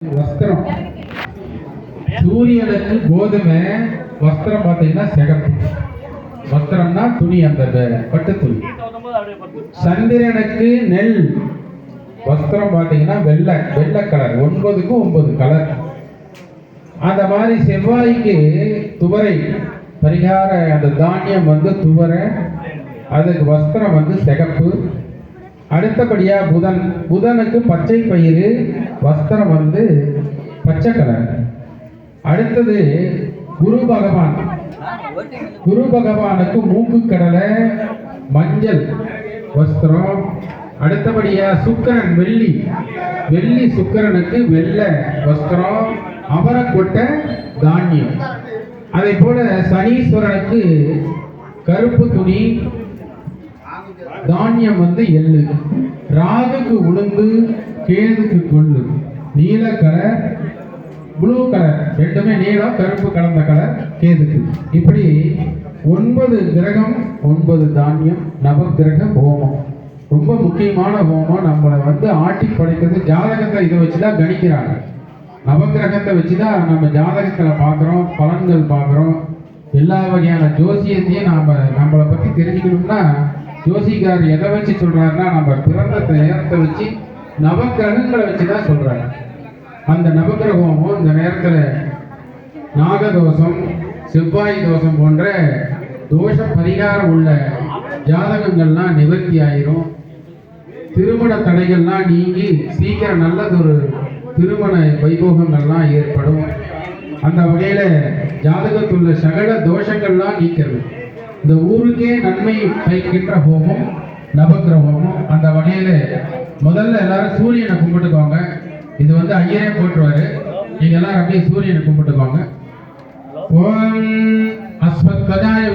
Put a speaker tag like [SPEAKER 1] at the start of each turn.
[SPEAKER 1] வஸ்திரம் சூரியனுக்கு கோதுமை, வஸ்திரம் பார்த்தீங்கன்னா சிகப்பு. வஸ்திரம்னா துணி, அந்த பட்டு துணி. சந்திரனுக்கு நெல், வஸ்திரம் பார்த்தீங்கன்னா வெள்ளை வெள்ளை கலர். 9க்கு 9 கலர். அந்த மாதிரி செவ்வாய்க்கு துவரை பரிகார அந்த தானியம் வந்து துவரை, அதுக்கு வஸ்திரம் வந்து சிகப்பு. அடுத்தபடியா புதன், புதனுக்கு பச்சை பயிறு, வஸ்திரம் வந்து பச்சை கலர். அடுத்தது குரு பகவான், குரு பகவானுக்கு மூக்கு கடலை மஞ்சள் வஸ்திரம். அடுத்தபடியா சுக்கிரன் வெள்ளி, வெள்ளி சுக்கிரனுக்கு வெள்ளை வஸ்திரம், அவரைக்கொட்டை தானியம். அதே போல சனீஸ்வரனுக்கு கருப்பு துணி, தானியம் வந்து எள்ளு. ராகுக்கு உளுந்து, கேதுக்கு கொள்ளு. நீல கலர், ப்ளூ கலர், ரெண்டுமே நீலம் கருப்பு கலந்த கலர் கேதுக்கு. இப்படி 9 கிரகம் 9 தானியம், நவகிரக ஹோமம். ரொம்ப முக்கியமான ஹோமம். நம்மளை வந்து ஆட்டி படைக்கிறது. ஜாதகத்தை இதை வச்சுதான் கணிக்கிறாங்க. நவகிரகத்தை வச்சுதான் நம்ம ஜாதகத்துல பார்க்குறோம், பலன்கள் பார்க்குறோம். எல்லா வகையான ஜோசியத்தையும் நம்மளை பற்றி தெரிஞ்சுக்கணும்னா ஜோசிகார் எதை வச்சு சொல்றாருன்னா நம்ம பிறந்த நேரத்தை வச்சு நவகிரகங்களை வச்சுதான் சொல்றாரு. அந்த நவகிரகமும் இந்த நேரத்தில் நாகதோஷம், செவ்வாய் தோஷம் போன்ற தோஷ பரிகாரம் உள்ள ஜாதகங்கள்லாம் நிவர்த்தி ஆயிரும். திருமண தடைகள்லாம் நீங்கி சீக்கிரம் நல்லதொரு திருமண வைபோகங்கள்லாம் ஏற்படும். அந்த வகையில ஜாதகத்துள்ள சகல தோஷங்கள்லாம் நீக்கிறது. இந்த ஊருக்கே நன்மை பயக்கின்ற ஹோமம் நவகிரக ஹோமம். அந்த வகையில முதல்ல எல்லாரும் சூரியனை கும்பிட்டுக்கோங்க. இது வந்து ஐயரே போட்டுருவாரு. நீங்க எல்லாரும் அப்படியே சூரியனை கும்பிட்டுக்கோங்க. ஓம் அஸ்வத்வஜாய